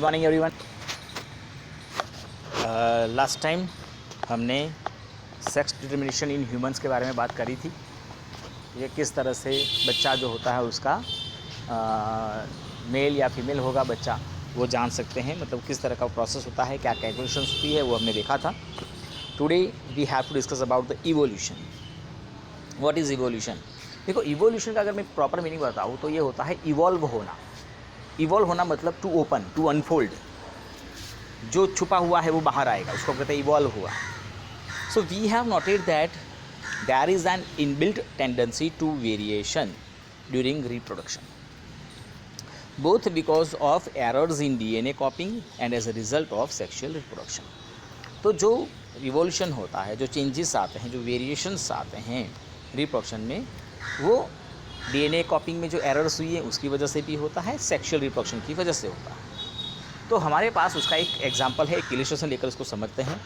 Good morning everyone. Last time हमने sex determination in humans के बारे में बात करी थी। ये किस तरह से बच्चा जो होता है उसका मेल या फीमेल होगा बच्चा, वो जान सकते हैं, मतलब किस तरह का प्रोसेस होता है, क्या कैलकुलेशंस होती है, वो हमने देखा था। Today we have to discuss about the evolution. What is evolution? देखो, इवोल्यूशन का अगर मैं प्रॉपर मीनिंग बताऊँ तो ये होता है इवॉल्व होना। इवॉल्व होना मतलब टू ओपन, टू अनफोल्ड। जो छुपा हुआ है वो बाहर आएगा, उसको कहते हैं इवॉल्व हुआ। So we have noted that there is an inbuilt tendency to variation during reproduction, both because of errors in DNA copying and as a result of sexual reproduction। तो जो रिवोल्यूशन होता है, जो चेंजेस आते हैं, जो variations आते हैं रिप्रोडक्शन में, वो DNA कॉपिंग में जो एरर्स हुई है उसकी वजह से भी होता है, सेक्सुअल रिप्रोडक्शन की वजह से होता है। तो हमारे पास उसका एक एग्जांपल है, एक इलस्ट्रेशन लेकर उसको समझते हैं।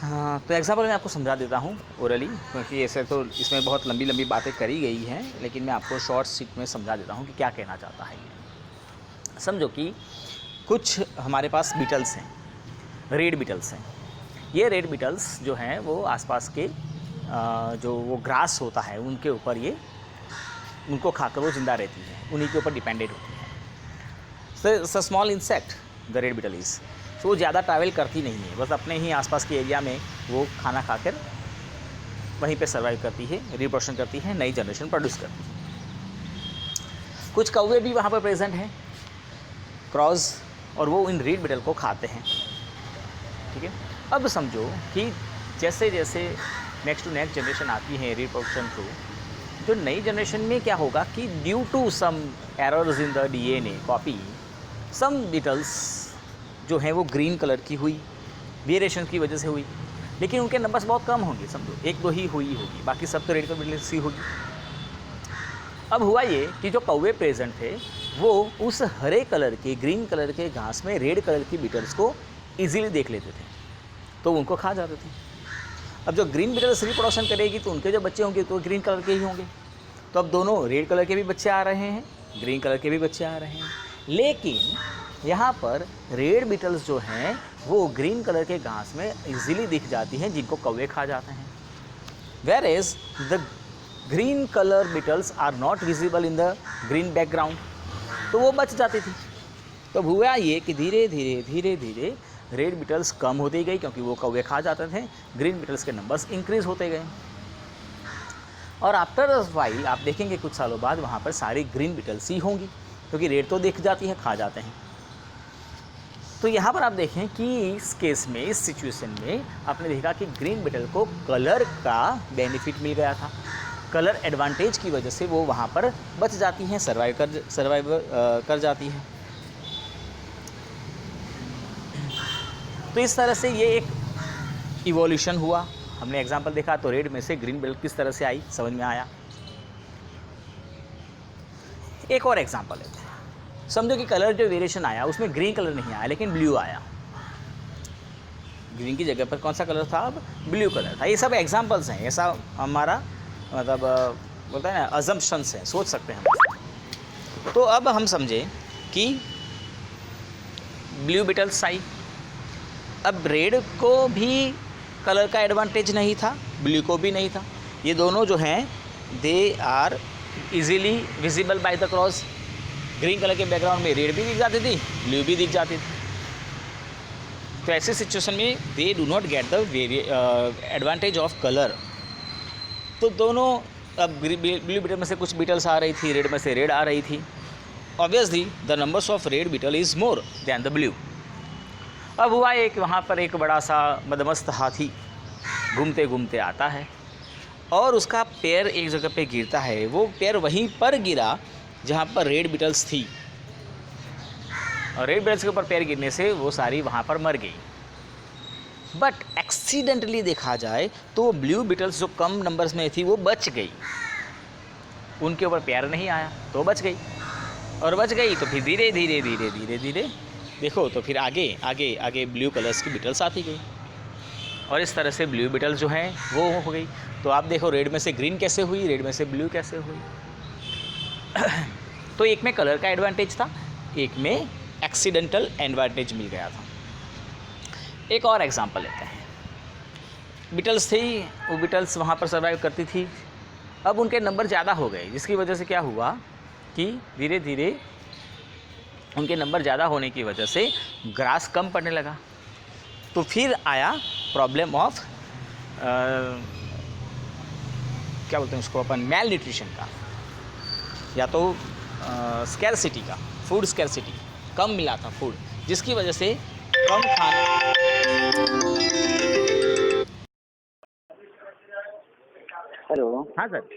हाँ, तो एग्जांपल मैं आपको समझा देता हूँ ओरली, क्योंकि ऐसे तो इसमें बहुत लंबी लंबी बातें करी गई हैं, लेकिन मैं आपको शॉर्ट सीट में समझा देता हूँ कि क्या कहना चाहता है ये। समझो कि कुछ हमारे पास बीटल्स हैं, रेड बीटल्स हैं। ये रेड बीटल्स जो हैं वो आसपास के जो वो ग्रास होता है उनके ऊपर ये उनको खाकर वो ज़िंदा रहती है, उन्हीं के ऊपर डिपेंडेंट होती है। So small insect the red beetle is, तो वो ज़्यादा ट्रैवल करती नहीं है, बस अपने ही आसपास के एरिया में वो खाना खाकर वहीं पे सर्वाइव करती है, रिप्रोडक्शन करती है, नई जनरेशन प्रोड्यूस करती है। कुछ कौवे भी वहाँ पर प्रेजेंट हैं, क्रॉस, और वो इन रेड बीटल को खाते हैं। ठीक है, अब समझो कि जैसे जैसे नेक्स्ट टू नेक्स्ट जनरेशन आती है रिप्रोडक्शन थ्रू, जो नई जनरेशन में क्या होगा कि due to some errors in the DNA copy, some beetles जो हैं वो ग्रीन कलर की हुई, वेरिएशन की वजह से हुई, लेकिन उनके नंबर्स बहुत कम होंगे। समझो एक दो ही हुई होगी, बाकी सब तो रेड कलर की होगी। अब हुआ ये कि जो कौवे प्रेजेंट थे वो उस हरे कलर के, ग्रीन कलर के घास में रेड कलर की बीटल्स को ईजिली देख लेते थे, तो उनको खा जाते थे। अब जो ग्रीन बीटल्स रिप्रोडक्शन करेगी तो उनके जो बच्चे होंगे तो ग्रीन कलर के ही होंगे। तो अब दोनों रेड कलर के भी बच्चे आ रहे हैं, ग्रीन कलर के भी बच्चे आ रहे हैं, लेकिन यहाँ पर रेड बीटल्स जो हैं वो ग्रीन कलर के घास में इजीली दिख जाती हैं, जिनको कौवे खा जाते हैं। Whereas the green colour beetles are not visible in the green background, तो वो बच जाती थी। तो हुआ ये कि धीरे धीरे धीरे धीरे रेड बीटल्स कम होती गई, क्योंकि वो कौवे खा जाते थे, ग्रीन बीटल्स के नंबर्स इंक्रीज होते गए। और आफ्टर अ व्हाइल आप देखेंगे कुछ सालों बाद वहाँ पर सारी ग्रीन बीटल्स ही होंगी, क्योंकि रेड तो दिख जाती है, खा जाते हैं। तो यहाँ पर आप देखें कि इस केस में, इस सिचुएशन में आपने देखा कि ग्रीन बीटल को कलर का बेनिफिट मिल गया था, कलर एडवांटेज की वजह से वो वहाँ पर बच जाती हैं, सर्वाइव कर जाती हैं। तो इस तरह से ये एक इवोल्यूशन हुआ। हमने एग्जांपल देखा तो रेड में से ग्रीन बीटल किस तरह से आई, समझ में आया। एक और एग्जांपल है, समझो कि कलर जो वेरिएशन आया उसमें ग्रीन कलर नहीं आया लेकिन ब्लू आया। ग्रीन की जगह पर कौन सा कलर था? अब ब्लू कलर था। ये सब एग्जांपल्स हैं, ऐसा हमारा मतलब बोलता है ना, अजम्पशंस हैं, सोच सकते हैं हम। तो अब हम समझे कि ब्लू बीटल्स आई। अब रेड को भी कलर का एडवांटेज नहीं था, ब्लू को भी नहीं था। ये दोनों जो हैं they are easily visible by the crows. Green colour के बैकग्राउंड में रेड भी दिख जाती थी, ब्लू भी दिख जाती थी। तो ऐसी सिचुएशन में they do not get the advantage of colour. तो दोनों, अब ब्लू बीटल में से कुछ बीटल्स आ रही थी, रेड में से रेड आ रही थी। Obviously the numbers of red beetle is more than the blue. अब हुआ एक, वहाँ पर एक बड़ा सा मदमस्त हाथी घूमते घूमते आता है और उसका पैर एक जगह पे गिरता है। वो पैर वहीं पर गिरा जहाँ पर रेड बीटल्स थी, और रेड बीटल्स के ऊपर पैर गिरने से वो सारी वहाँ पर मर गई। बट एक्सीडेंटली देखा जाए तो ब्लू बीटल्स जो कम नंबर्स में थी वो बच गई, उनके ऊपर पैर नहीं आया तो बच गई, और बच गई तो फिर धीरे धीरे धीरे धीरे धीरे देखो तो फिर आगे आगे आगे ब्लू कलर्स की बीटल्स आती गई, और इस तरह से ब्लू बीटल जो हैं वो हो गई। तो आप देखो रेड में से ग्रीन कैसे हुई, रेड में से ब्लू कैसे हुई। तो एक में कलर का एडवांटेज था, एक में एक्सीडेंटल एडवांटेज मिल गया था। एक और एग्जांपल लेते हैं। बीटल्स थी, वो बीटल्स वहाँ पर सर्वाइव करती थी। अब उनके नंबर ज़्यादा हो गए, जिसकी वजह से क्या हुआ कि धीरे धीरे उनके नंबर ज़्यादा होने की वजह से ग्रास कम पड़ने लगा। तो फिर आया प्रॉब्लम ऑफ क्या बोलते हैं उसको अपन, मैल न्यूट्रिशन का, या तो स्कैरसिटी का, फूड स्कैरसिटी, कम मिला था फूड, जिसकी वजह से कम खाना। हेलो। हाँ सर।